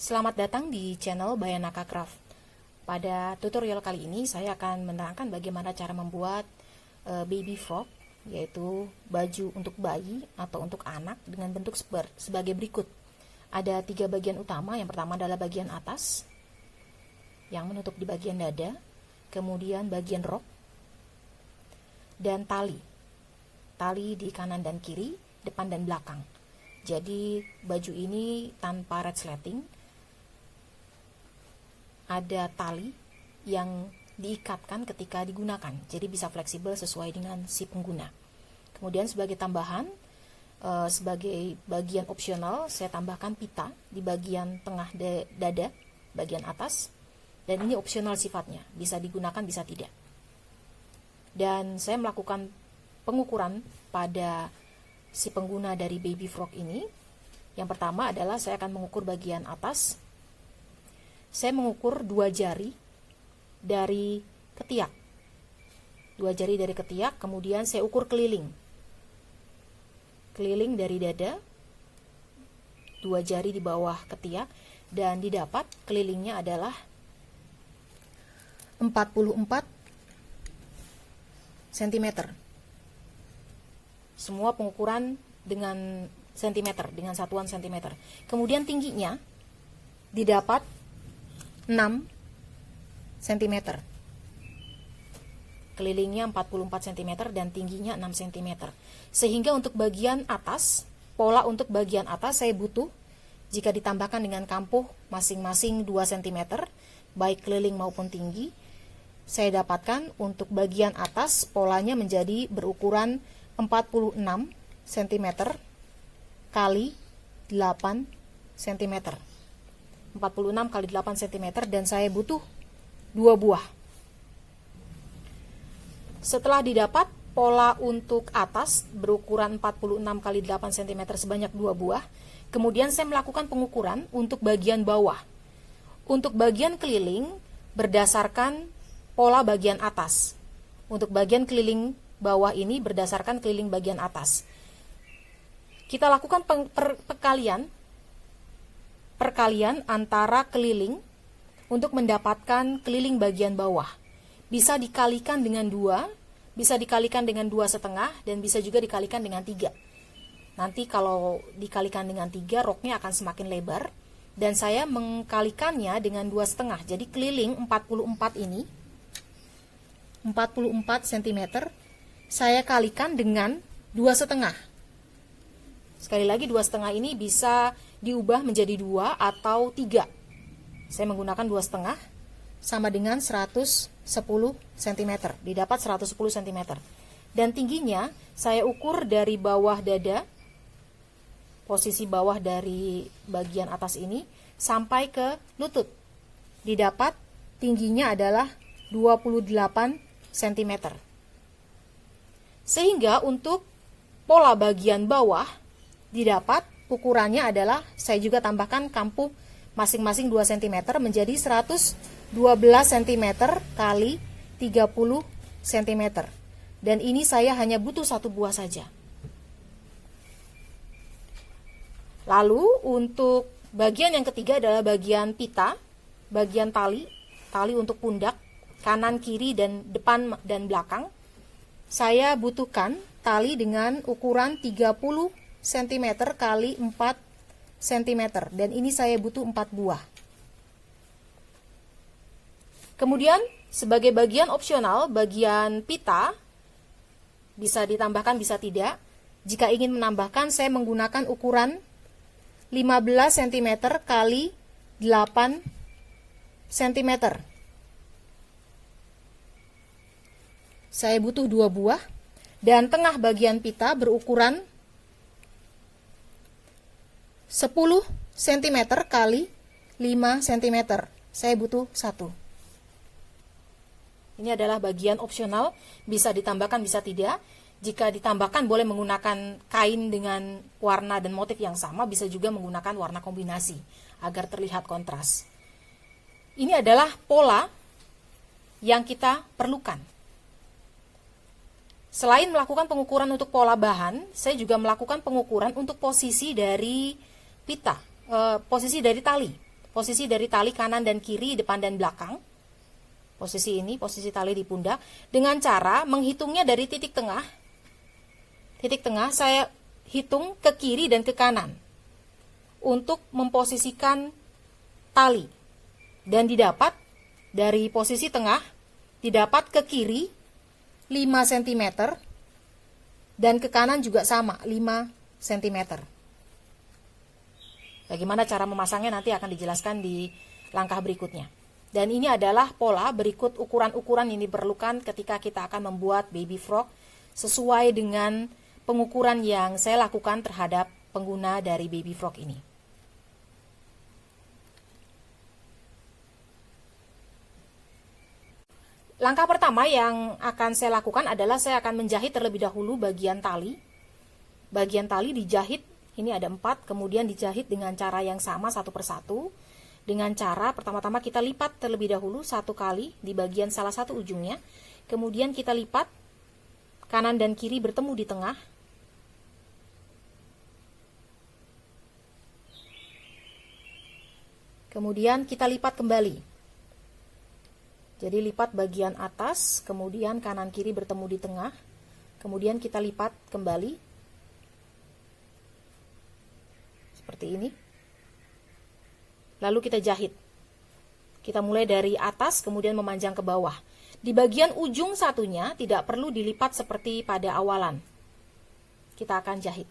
Selamat datang di channel Bayanaka Craft. Pada tutorial kali ini saya akan menerangkan bagaimana cara membuat baby frock, yaitu baju untuk bayi atau untuk anak dengan bentuk sebagai berikut. Ada 3 bagian utama. Yang pertama adalah bagian atas yang menutup di bagian dada, kemudian bagian rok, dan tali di kanan dan kiri, depan dan belakang. Jadi baju ini tanpa resleting, ada tali yang diikatkan ketika digunakan, jadi bisa fleksibel sesuai dengan si pengguna. Kemudian sebagai tambahan, sebagai bagian opsional, saya tambahkan pita di bagian tengah dada, bagian atas, dan ini opsional sifatnya, bisa digunakan bisa tidak. Dan saya melakukan pengukuran pada si pengguna dari baby frock ini. Yang pertama adalah saya akan mengukur bagian atas. Saya mengukur 2 jari dari ketiak. 2 jari dari ketiak, kemudian saya ukur keliling. Keliling dari dada, 2 jari di bawah ketiak, dan didapat kelilingnya adalah 44 cm. Semua pengukuran dengan cm, dengan satuan cm. Kemudian tingginya didapat 6 cm. Kelilingnya 44 cm dan tingginya 6 cm. Sehingga untuk bagian atas, pola untuk bagian atas saya butuh, jika ditambahkan dengan kampuh masing-masing 2 cm, baik keliling maupun tinggi, saya dapatkan untuk bagian atas polanya menjadi berukuran 46 cm kali 8 cm. 46 kali 8 cm, dan saya butuh 2 buah. Setelah didapat pola untuk atas berukuran 46 kali 8 cm sebanyak 2 buah, kemudian saya melakukan pengukuran untuk bagian bawah. Untuk bagian keliling berdasarkan pola bagian atas. Untuk bagian keliling bawah ini berdasarkan keliling bagian atas. Kita lakukan perkalian antara keliling untuk mendapatkan keliling bagian bawah. Bisa dikalikan dengan 2, bisa dikalikan dengan 2,5, dan bisa juga dikalikan dengan 3. Nanti kalau dikalikan dengan 3, roknya akan semakin lebar, dan saya mengkalikannya dengan 2,5. Jadi keliling 44 ini, 44 cm, saya kalikan dengan 2,5. Sekali lagi 2,5 ini bisa diubah menjadi 2 atau 3. Saya menggunakan 2,5 sama dengan 110 cm. Didapat 110 cm. Dan tingginya saya ukur dari bawah dada, posisi bawah dari bagian atas ini, sampai ke lutut. Didapat tingginya adalah 28 cm. Sehingga untuk pola bagian bawah didapat ukurannya adalah, saya juga tambahkan kampuh masing-masing 2 cm menjadi 112 cm kali 30 cm. Dan ini saya hanya butuh 1 buah saja. Lalu untuk bagian yang ketiga adalah bagian pita, bagian tali untuk pundak, kanan, kiri, dan depan dan belakang. Saya butuhkan tali dengan ukuran 30 cm kali 4 cm, dan ini saya butuh 4 buah. Kemudian sebagai bagian opsional, bagian pita bisa ditambahkan bisa tidak. Jika ingin menambahkan, saya menggunakan ukuran 15 cm kali 8 cm. Saya butuh 2 buah, dan tengah bagian pita berukuran 10 cm kali 5 cm. Saya butuh 1. Ini adalah bagian opsional, bisa ditambahkan bisa tidak. Jika ditambahkan boleh menggunakan kain dengan warna dan motif yang sama, bisa juga menggunakan warna kombinasi agar terlihat kontras. Ini adalah pola yang kita perlukan. Selain melakukan pengukuran untuk pola bahan, saya juga melakukan pengukuran untuk posisi dari pita, posisi dari tali. posisi dari tali kanan dan kiri, depan dan belakang. Posisi ini, posisi tali di pundak, dengan cara menghitungnya dari titik tengah. Titik tengah saya hitung ke kiri dan ke kanan untuk memposisikan tali. Dan didapat dari posisi tengah, didapat ke kiri 5 cm dan ke kanan juga sama 5 cm. Bagaimana cara memasangnya nanti akan dijelaskan di langkah berikutnya. Dan ini adalah pola berikut ukuran-ukuran yang diperlukan ketika kita akan membuat baby frog sesuai dengan pengukuran yang saya lakukan terhadap pengguna dari baby frog ini. Langkah pertama yang akan saya lakukan adalah saya akan menjahit terlebih dahulu bagian tali. Bagian tali dijahit. Ini ada 4, kemudian dijahit dengan cara yang sama satu persatu. Dengan cara pertama-tama kita lipat terlebih dahulu 1 kali di bagian salah satu ujungnya. Kemudian kita lipat, kanan dan kiri bertemu di tengah. Kemudian kita lipat kembali. Jadi lipat bagian atas, kemudian kanan kiri bertemu di tengah. Kemudian kita lipat kembali. Seperti ini. Lalu kita jahit. Kita mulai dari atas kemudian memanjang ke bawah. Di bagian ujung satunya tidak perlu dilipat seperti pada awalan. Kita akan jahit.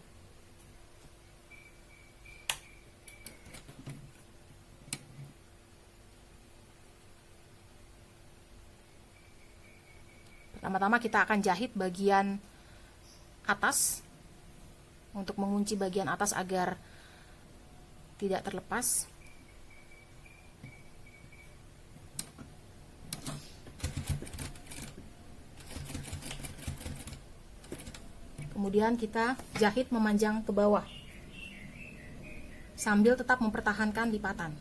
Pertama-tama kita akan jahit bagian atas untuk mengunci bagian atas agar tidak terlepas. Kemudian kita jahit memanjang ke bawah sambil tetap mempertahankan lipatan.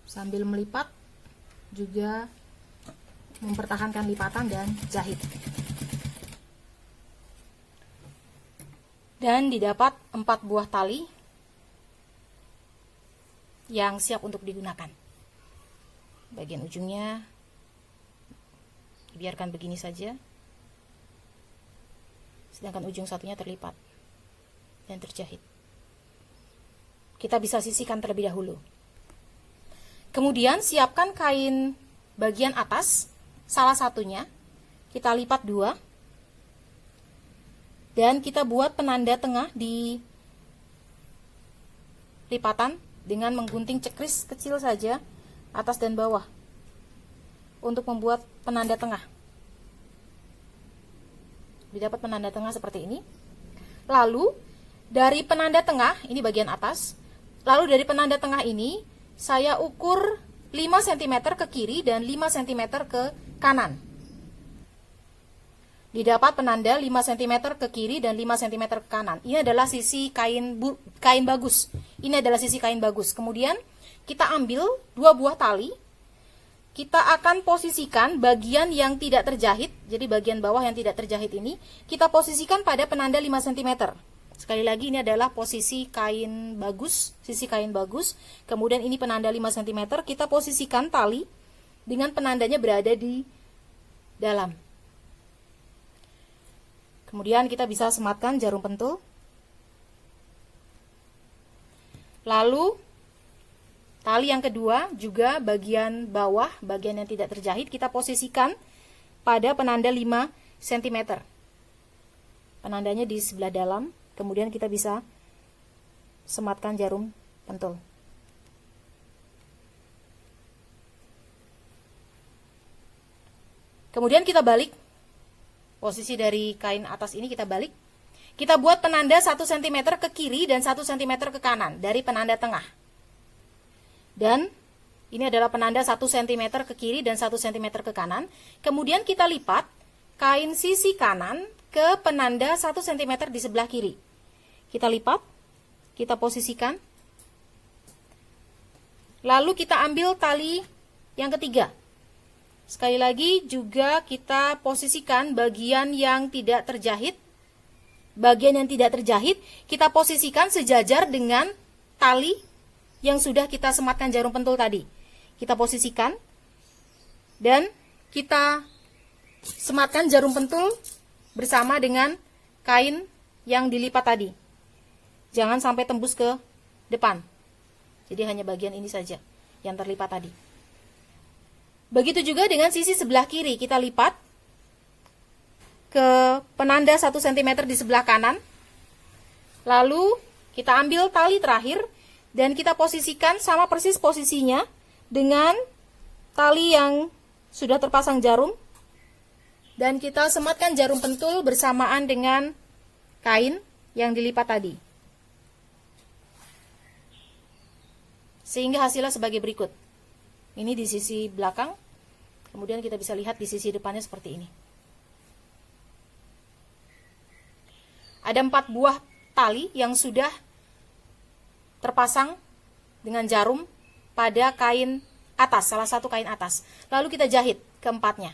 Sambil melipat juga mempertahankan lipatan dan jahit. Dan didapat 4 buah tali yang siap untuk digunakan. Bagian ujungnya biarkan begini saja, sedangkan ujung satunya terlipat dan terjahit. Kita bisa sisihkan terlebih dahulu. Kemudian siapkan kain bagian atas, salah satunya kita lipat 2 dan kita buat penanda tengah di lipatan dengan menggunting cekris kecil saja atas dan bawah untuk membuat penanda tengah. Didapat penanda tengah seperti ini. Lalu dari penanda tengah, ini bagian atas, lalu dari penanda tengah ini saya ukur 5 cm ke kiri dan 5 cm ke kanan. Didapat penanda 5 cm ke kiri dan 5 cm ke kanan. Ini adalah sisi kain bagus. Ini adalah sisi kain bagus. Kemudian kita ambil 2 buah tali. Kita akan posisikan bagian yang tidak terjahit. Jadi bagian bawah yang tidak terjahit ini kita posisikan pada penanda 5 cm. Sekali lagi ini adalah posisi kain bagus, sisi kain bagus. Kemudian ini penanda 5 cm, kita posisikan tali dengan penandanya berada di dalam. Kemudian kita bisa sematkan jarum pentul. Lalu tali yang kedua juga bagian bawah, bagian yang tidak terjahit kita posisikan pada penanda 5 cm. Penandanya di sebelah dalam. Kemudian kita bisa sematkan jarum pentul. Kemudian kita balik. Posisi dari kain atas ini kita balik. Kita buat penanda 1 cm ke kiri dan 1 cm ke kanan dari penanda tengah. Dan ini adalah penanda 1 cm ke kiri dan 1 cm ke kanan. Kemudian kita lipat kain sisi kanan ke penanda 1 cm di sebelah kiri. kita lipat, kita posisikan. Lalu kita ambil tali yang ketiga. Sekali lagi juga kita posisikan bagian yang tidak terjahit. Bagian yang tidak terjahit kita posisikan sejajar dengan tali yang sudah kita sematkan jarum pentul tadi. Kita posisikan dan kita sematkan jarum pentul bersama dengan kain yang dilipat tadi. Jangan sampai tembus ke depan. Jadi hanya bagian ini saja yang terlipat tadi. Begitu juga dengan sisi sebelah kiri, kita lipat ke penanda 1 cm di sebelah kanan. Lalu kita ambil tali terakhir dan kita posisikan sama persis posisinya dengan tali yang sudah terpasang jarum. Dan kita sematkan jarum pentul bersamaan dengan kain yang dilipat tadi. Sehingga hasilnya sebagai berikut. Ini di sisi belakang, kemudian kita bisa lihat di sisi depannya seperti ini. Ada 4 buah tali yang sudah terpasang dengan jarum pada kain atas, salah satu kain atas. Lalu kita jahit keempatnya.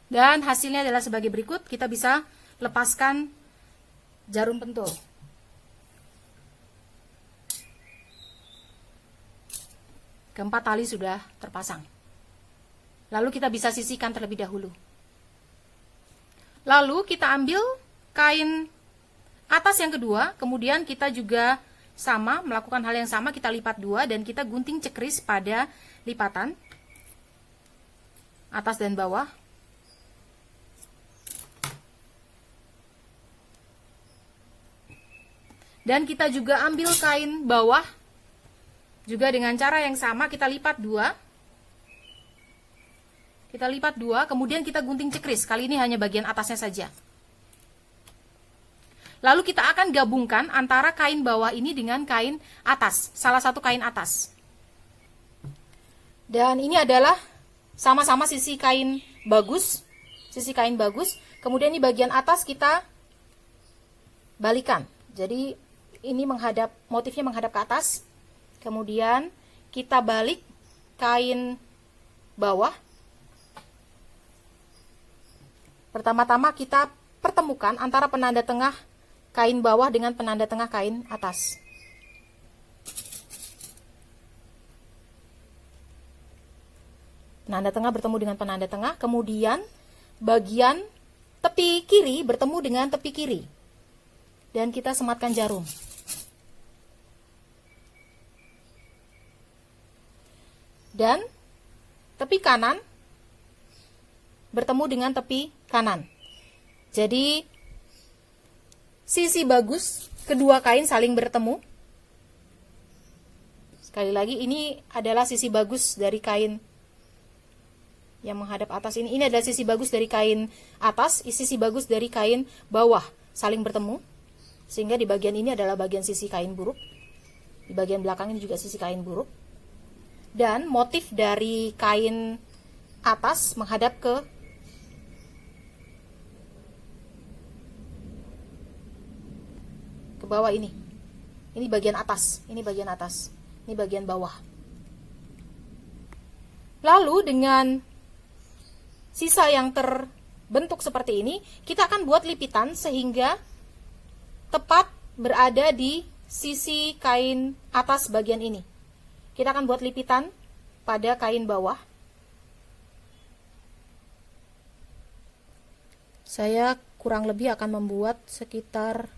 Dan hasilnya adalah sebagai berikut. Kita bisa lepaskan jarum pentul. Keempat tali sudah terpasang. Lalu kita bisa sisihkan terlebih dahulu. Lalu kita ambil kain atas yang kedua. Kemudian kita juga sama, melakukan hal yang sama. Kita lipat 2 dan kita gunting cekris pada lipatan atas dan bawah. Dan kita juga ambil kain bawah, juga dengan cara yang sama, kita lipat 2. Kita lipat 2, kemudian kita gunting cekris. Kali ini hanya bagian atasnya saja. Lalu kita akan gabungkan antara kain bawah ini dengan kain atas, salah satu kain atas. Dan ini adalah sama-sama sisi kain bagus, Kemudian ini bagian atas kita balikan. Jadi ini motifnya menghadap ke atas. Kemudian kita balik kain bawah. Pertama-tama kita pertemukan antara penanda tengah kain bawah dengan penanda tengah kain atas. Penanda tengah bertemu dengan penanda tengah, kemudian bagian tepi kiri bertemu dengan tepi kiri. Dan kita sematkan jarum. Dan tepi kanan bertemu dengan tepi kanan. Jadi sisi bagus kedua kain saling bertemu. Sekali lagi, ini adalah sisi bagus dari kain yang menghadap atas ini. Ini adalah sisi bagus dari kain atas, sisi bagus dari kain bawah saling bertemu. Sehingga di bagian ini adalah bagian sisi kain buruk. Di bagian belakang ini juga sisi kain buruk. Dan motif dari kain atas menghadap ke bawah ini. Ini bagian atas, ini bagian atas, ini bagian bawah. Lalu dengan sisa yang terbentuk seperti ini, kita akan buat lipitan sehingga tepat berada di sisi kain atas bagian ini. Kita akan buat lipitan pada kain bawah. Saya kurang lebih akan membuat sekitar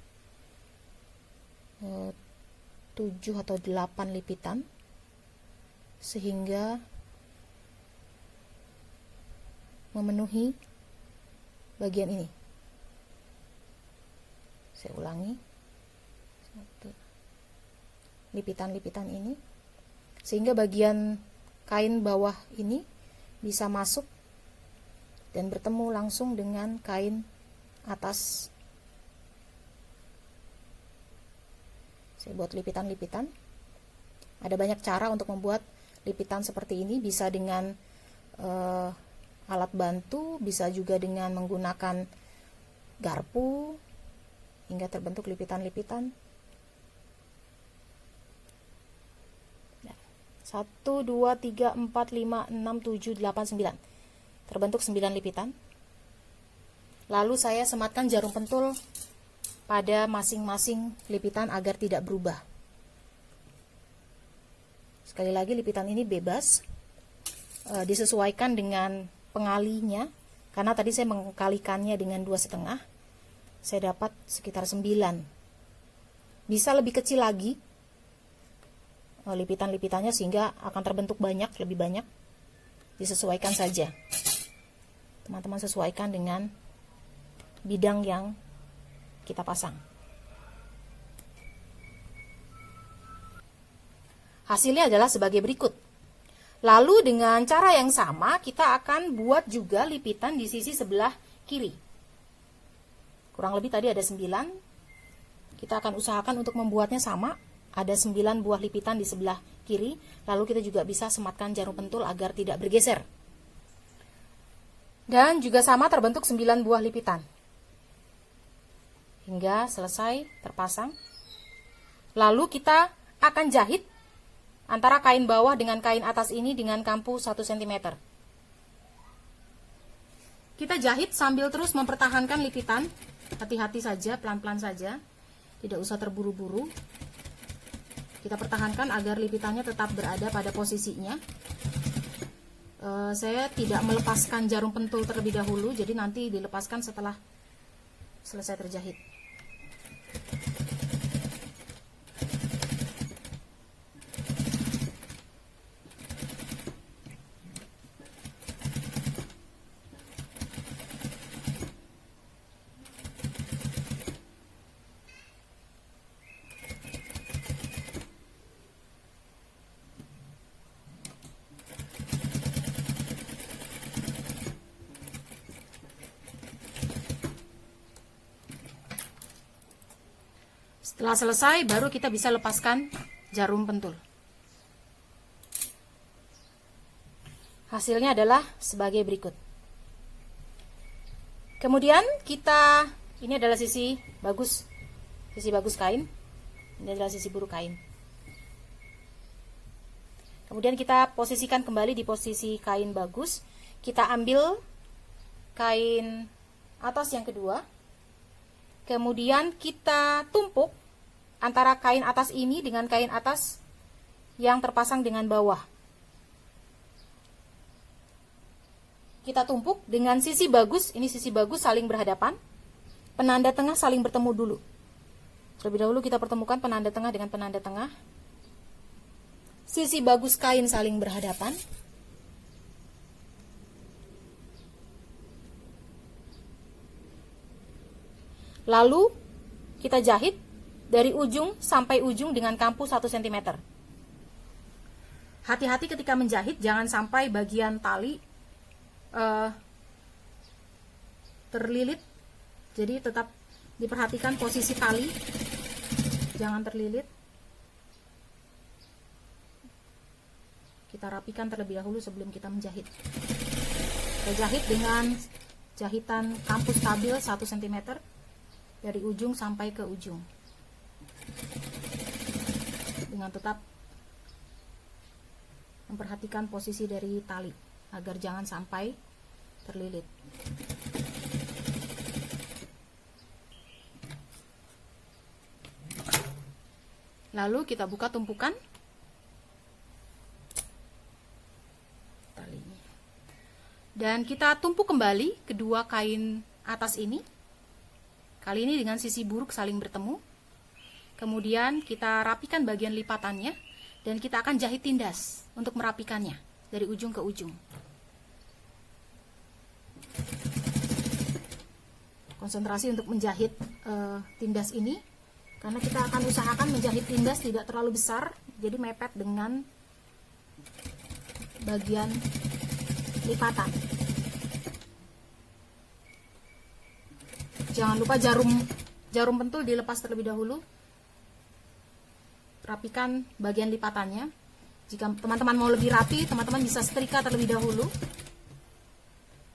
7 atau 8 lipitan, sehingga memenuhi bagian ini. Saya ulangi, lipitan-lipitan ini, sehingga bagian kain bawah ini bisa masuk dan bertemu langsung dengan kain atas. Saya buat lipitan-lipitan. Ada banyak cara untuk membuat lipitan seperti ini, bisa dengan alat bantu, bisa juga dengan menggunakan garpu hingga terbentuk lipitan-lipitan. 1, 2, 3, 4, 5, 6, 7, 8, 9. Terbentuk 9 lipitan. Lalu saya sematkan jarum pentul pada masing-masing lipitan agar tidak berubah. Sekali lagi, lipitan ini bebas, disesuaikan dengan pengalinya. Karena tadi saya mengkalikannya dengan 2,5, saya dapat sekitar 9. Bisa lebih kecil lagi lipitan-lipitannya sehingga akan terbentuk lebih banyak. Disesuaikan saja. Teman-teman sesuaikan dengan bidang yang kita pasang. Hasilnya adalah sebagai berikut. Lalu dengan cara yang sama kita akan buat juga lipitan di sisi sebelah kiri. Kurang lebih tadi ada 9. Kita akan usahakan untuk membuatnya sama. Ada 9 buah lipitan di sebelah kiri. Lalu kita juga bisa sematkan jarum pentul agar tidak bergeser. Dan juga sama terbentuk 9 buah lipitan. Hingga selesai terpasang. Lalu kita akan jahit antara kain bawah dengan kain atas ini dengan kampu 1 cm. Kita jahit sambil terus mempertahankan lipitan. Hati-hati saja, pelan-pelan saja. Tidak usah terburu-buru. Kita pertahankan agar lipitannya tetap berada pada posisinya. Saya tidak melepaskan jarum pentul terlebih dahulu, jadi nanti dilepaskan setelah selesai terjahit. Setelah selesai, baru kita bisa lepaskan jarum pentul. Hasilnya adalah sebagai berikut. Kemudian ini adalah sisi bagus kain. Ini adalah sisi buruk kain. Kemudian kita posisikan kembali di posisi kain bagus. Kita ambil kain atas yang kedua. Kemudian kita tumpuk antara kain atas ini dengan kain atas yang terpasang dengan bawah. Kita tumpuk dengan sisi bagus, ini sisi bagus saling berhadapan. Penanda tengah saling bertemu dulu. Terlebih dahulu kita pertemukan penanda tengah dengan penanda tengah. Sisi bagus kain saling berhadapan. Lalu kita jahit dari ujung sampai ujung dengan kampu 1 cm. Hati-hati ketika menjahit, jangan sampai bagian tali terlilit. Jadi tetap diperhatikan posisi tali, jangan terlilit. Kita rapikan terlebih dahulu sebelum kita menjahit. Kita jahit dengan jahitan kampu stabil 1 cm dari ujung sampai ke ujung. Dengan tetap memperhatikan posisi dari tali agar jangan sampai terlilit. Lalu kita buka tumpukan talinya. Dan kita tumpuk kembali kedua kain atas ini. Kali ini dengan sisi buruk saling bertemu. Kemudian kita rapikan bagian lipatannya dan kita akan jahit tindas untuk merapikannya dari ujung ke ujung. Konsentrasi untuk menjahit tindas ini, karena kita akan usahakan menjahit tindas tidak terlalu besar, jadi mepet dengan bagian lipatan. Jangan lupa jarum pentul dilepas terlebih dahulu. Rapikan bagian lipatannya. Jika teman-teman mau lebih rapi, teman-teman bisa setrika terlebih dahulu,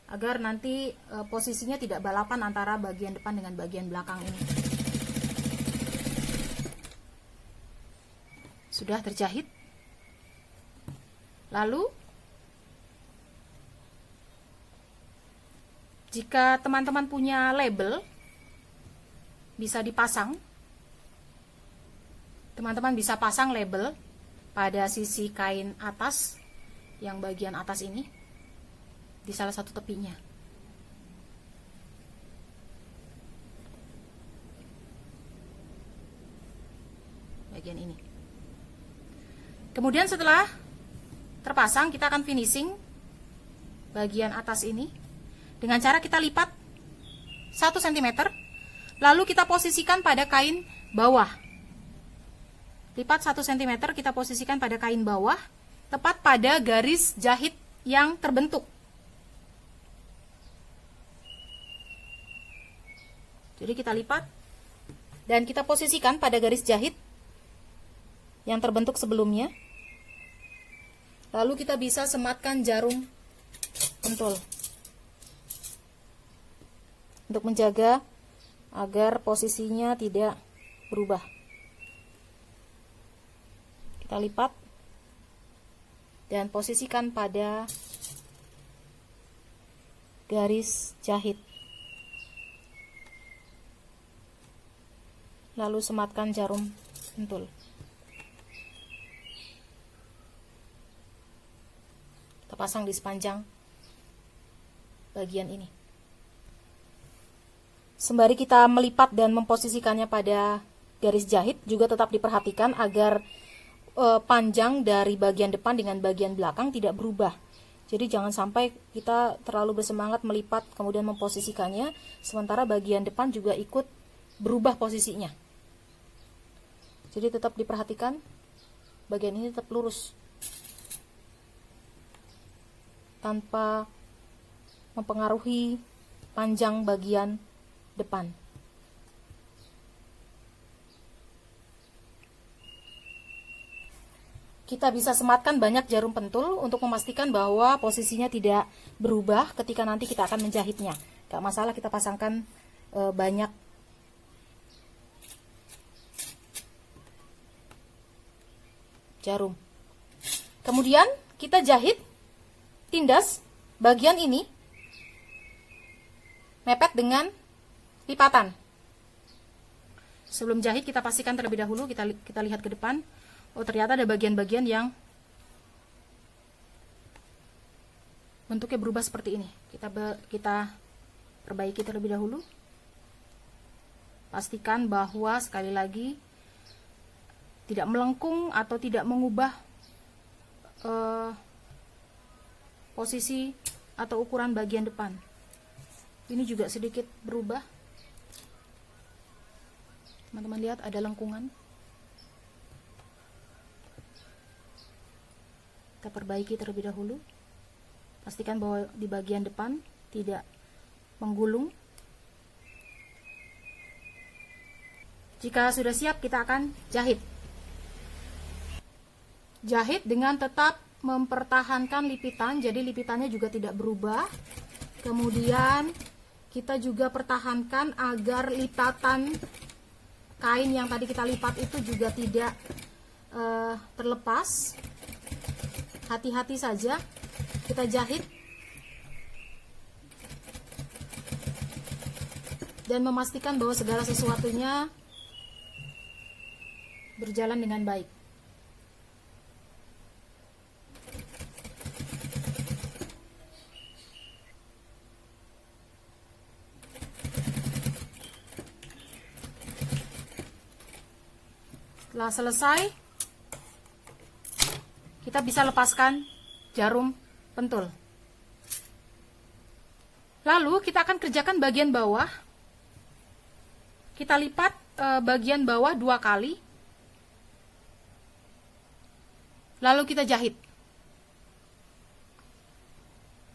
agar nanti posisinya tidak balapan antara bagian depan dengan bagian belakang ini. Sudah terjahit. Lalu jika teman-teman punya label, bisa dipasang. Teman-teman bisa pasang label pada sisi kain atas, yang bagian atas ini, di salah satu tepinya. Bagian ini. Kemudian setelah terpasang, kita akan finishing bagian atas ini dengan cara kita lipat 1 cm, lalu kita posisikan pada kain bawah. Lipat 1 cm, kita posisikan pada kain bawah, tepat pada garis jahit yang terbentuk. Jadi kita lipat dan kita posisikan pada garis jahit yang terbentuk sebelumnya. Lalu kita bisa sematkan jarum pentul untuk menjaga agar posisinya tidak berubah. Kita lipat dan posisikan pada garis jahit. Lalu sematkan jarum pentul. Kita pasang di sepanjang bagian ini. Sembari kita melipat dan memposisikannya pada garis jahit, juga tetap diperhatikan agar panjang dari bagian depan dengan bagian belakang tidak berubah. Jadi jangan sampai kita terlalu bersemangat melipat kemudian memposisikannya, sementara bagian depan juga ikut berubah posisinya. Jadi tetap diperhatikan bagian ini tetap lurus tanpa mempengaruhi panjang bagian depan. Kita bisa sematkan banyak jarum pentul untuk memastikan bahwa posisinya tidak berubah ketika nanti kita akan menjahitnya. Gak masalah kita pasangkan banyak jarum. Kemudian kita jahit, tindas bagian ini mepet dengan lipatan. Sebelum jahit kita pastikan terlebih dahulu, kita lihat ke depan. Oh, ternyata ada bagian-bagian yang bentuknya berubah seperti ini. Kita perbaiki terlebih dahulu. Pastikan bahwa sekali lagi tidak melengkung atau tidak mengubah posisi atau ukuran bagian depan. Ini juga sedikit berubah. Teman-teman lihat ada lengkungan. Kita perbaiki terlebih dahulu. Pastikan bahwa di bagian depan tidak menggulung. Jika sudah siap, kita akan jahit. Jahit dengan tetap mempertahankan lipitan, jadi lipitannya juga tidak berubah. Kemudian kita juga pertahankan agar lipatan kain yang tadi kita lipat itu juga tidak terlepas. Hati-hati saja kita jahit dan memastikan bahwa segala sesuatunya berjalan dengan baik. Setelah selesai, kita bisa lepaskan jarum pentul. Lalu kita akan kerjakan bagian bawah. Kita lipat bagian bawah 2 kali. Lalu kita jahit.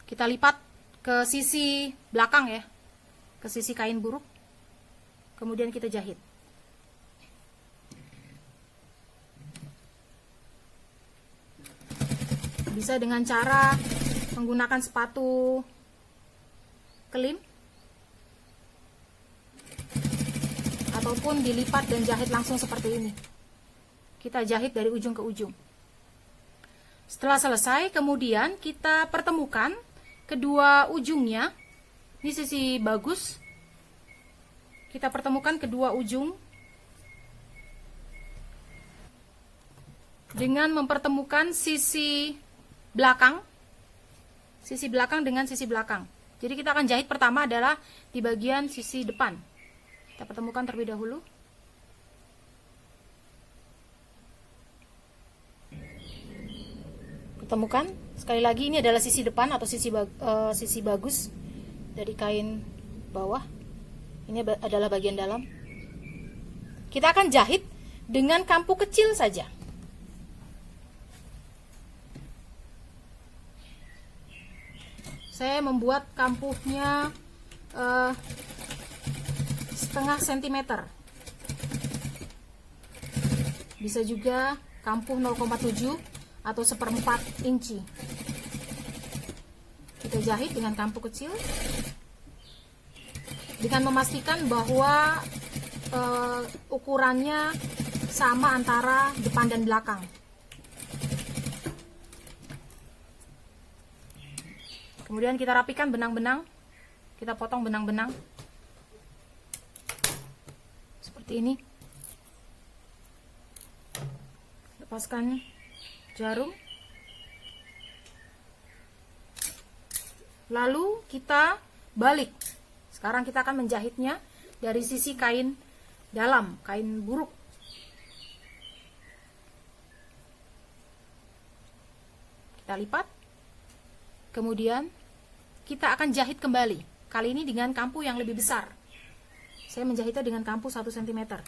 Kita lipat ke sisi belakang ya, ke sisi kain buruk. kemudian kita jahit. Bisa dengan cara menggunakan sepatu kelim ataupun dilipat dan jahit langsung seperti ini. Kita jahit dari ujung ke ujung. Setelah selesai, kemudian kita pertemukan kedua ujungnya. Ini sisi bagus. Kita pertemukan kedua ujung dengan mempertemukan sisi belakang dengan sisi belakang. Jadi kita akan jahit pertama adalah di bagian sisi depan. Kita pertemukan terlebih dahulu. Pertemukan sekali lagi, ini adalah sisi depan atau sisi bagus dari kain bawah. Ini adalah bagian dalam. Kita akan jahit dengan kampu kecil saja. Saya membuat kampuhnya setengah sentimeter. Bisa juga kampuh 0,7 atau 1/4 inci. Kita jahit dengan kampuh kecil dengan memastikan bahwa ukurannya sama antara depan dan belakang. Kemudian kita rapikan benang-benang, kita potong benang-benang seperti ini. Lepaskan jarum. Lalu kita balik. Sekarang kita akan menjahitnya dari sisi kain dalam, kain buruk. Kita lipat. Kemudian kita akan jahit kembali. Kali ini dengan kampu yang lebih besar. Saya menjahitnya dengan kampu 1 cm.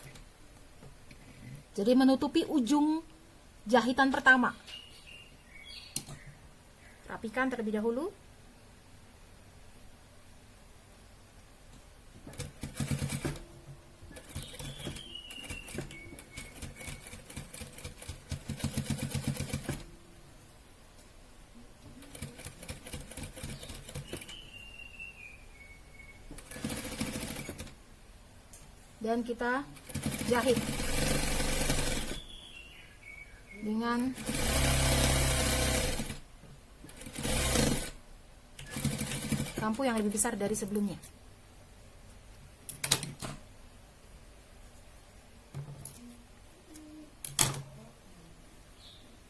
Jadi menutupi ujung jahitan pertama. Rapikan terlebih dahulu. Dan kita jahit dengan kampu yang lebih besar dari sebelumnya.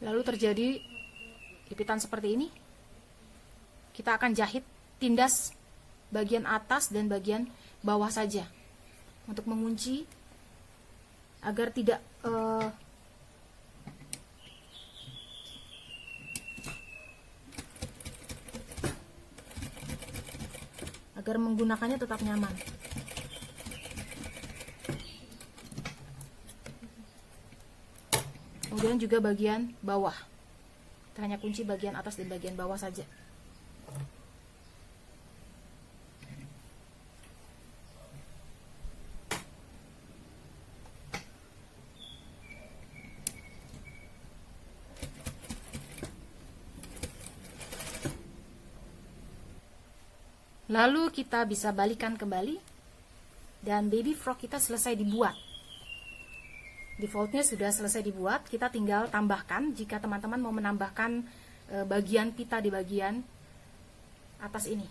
Lalu terjadi jepitan seperti ini. Kita akan jahit tindas bagian atas dan bagian bawah saja untuk mengunci agar tidak agar menggunakannya tetap nyaman. Kemudian juga bagian bawah, kita hanya kunci bagian atas dan bagian bawah saja. Lalu kita bisa balikan kembali dan baby frock kita selesai dibuat. Defaultnya sudah selesai dibuat, kita tinggal tambahkan jika teman-teman mau menambahkan bagian pita di bagian atas ini.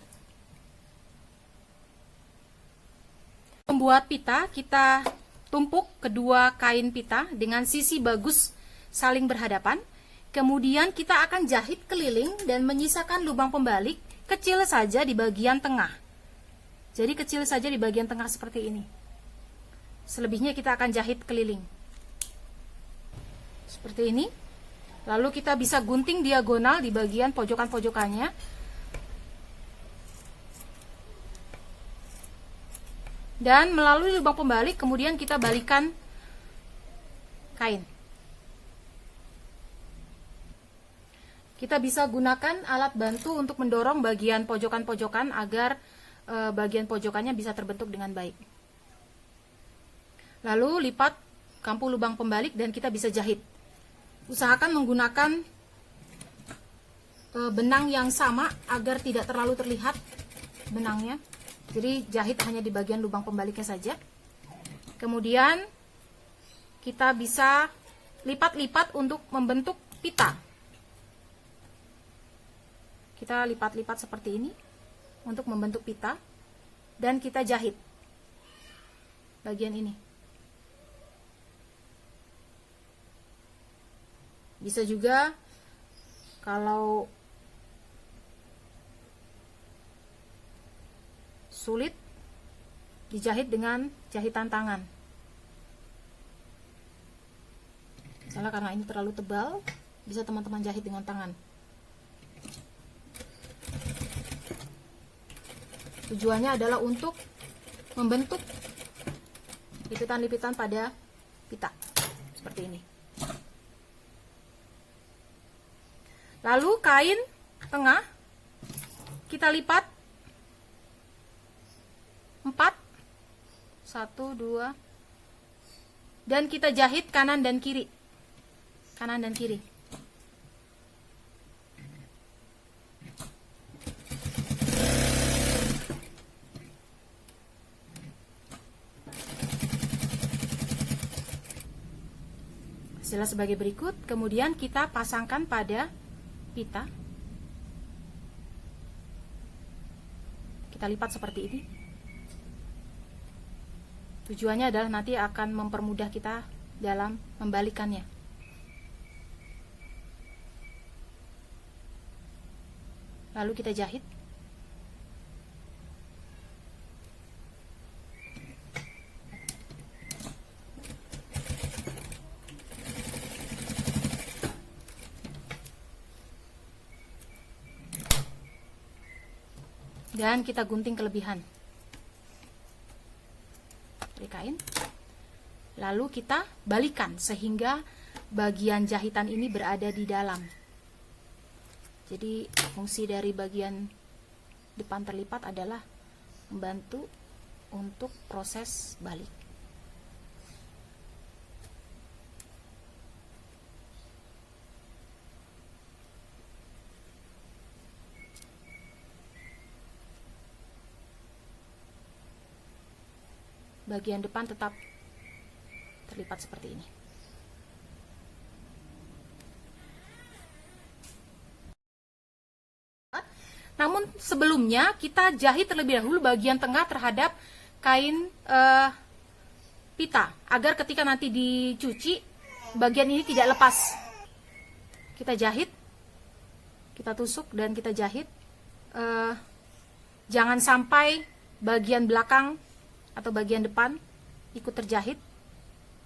Membuat pita, kita tumpuk kedua kain pita dengan sisi bagus saling berhadapan. Kemudian kita akan jahit keliling dan menyisakan lubang pembalik kecil saja di bagian tengah. Jadi kecil saja di bagian tengah seperti ini. Selebihnya kita akan jahit keliling. Seperti ini. Lalu kita bisa gunting diagonal di bagian pojokan-pojokannya. Dan melalui lubang pembalik kemudian kita balikan kain. Kita bisa gunakan alat bantu untuk mendorong bagian pojokan-pojokan agar bagian pojokannya bisa terbentuk dengan baik. Lalu lipat kampu lubang pembalik dan kita bisa jahit. Usahakan menggunakan benang yang sama agar tidak terlalu terlihat benangnya. Jadi jahit hanya di bagian lubang pembaliknya saja. Kemudian kita bisa lipat-lipat untuk membentuk pita. Kita lipat-lipat seperti ini untuk membentuk pita dan kita jahit bagian ini. Bisa juga kalau sulit dijahit dengan jahitan tangan. Misalnya karena ini terlalu tebal, bisa teman-teman jahit dengan tangan. Tujuannya adalah untuk membentuk lipitan-lipitan pada pita seperti ini. Lalu kain tengah kita lipat 4, 1, 2, dan kita jahit kanan dan kiri. Kanan dan kiri. Hasilnya sebagai berikut. Kemudian kita pasangkan pada pita. Kita lipat seperti ini. Tujuannya adalah nanti akan mempermudah kita dalam membalikannya. Lalu kita jahit. Dan kita gunting kelebihan dari kain. Lalu kita balikan sehingga bagian jahitan ini berada di dalam. Jadi fungsi dari bagian depan terlipat adalah membantu untuk proses balik. Bagian depan tetap terlipat seperti ini. Namun sebelumnya kita jahit terlebih dahulu bagian tengah terhadap kain pita agar ketika nanti dicuci bagian ini tidak lepas. Kita jahit, kita tusuk dan kita jahit. Jangan sampai bagian belakang atau bagian depan ikut terjahit.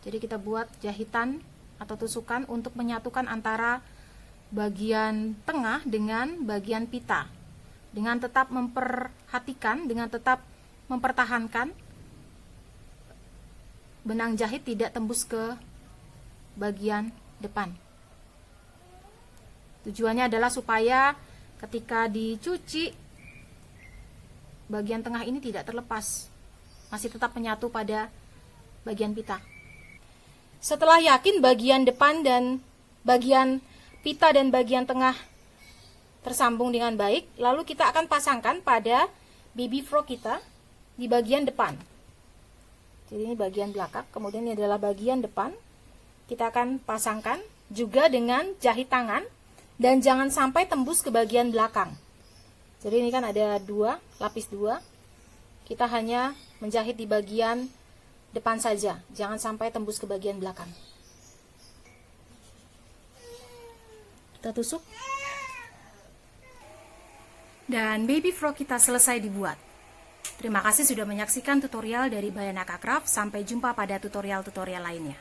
Jadi kita buat jahitan atau tusukan untuk menyatukan antara bagian tengah dengan bagian pita, dengan tetap memperhatikan, dengan tetap mempertahankan benang jahit tidak tembus ke bagian depan. Tujuannya adalah supaya ketika dicuci bagian tengah ini tidak terlepas, masih tetap menyatu pada bagian pita. Setelah yakin bagian depan dan bagian pita dan bagian tengah tersambung dengan baik, lalu kita akan pasangkan pada baby frog kita di bagian depan. Jadi ini bagian belakang, kemudian ini adalah bagian depan. Kita akan pasangkan juga dengan jahit tangan dan jangan sampai tembus ke bagian belakang. Jadi ini kan ada lapis dua. Kita hanya menjahit di bagian depan saja, jangan sampai tembus ke bagian belakang. Kita tusuk. Dan baby frog kita selesai dibuat. Terima kasih sudah menyaksikan tutorial dari Bayanaka Craft. Sampai jumpa pada tutorial-tutorial lainnya.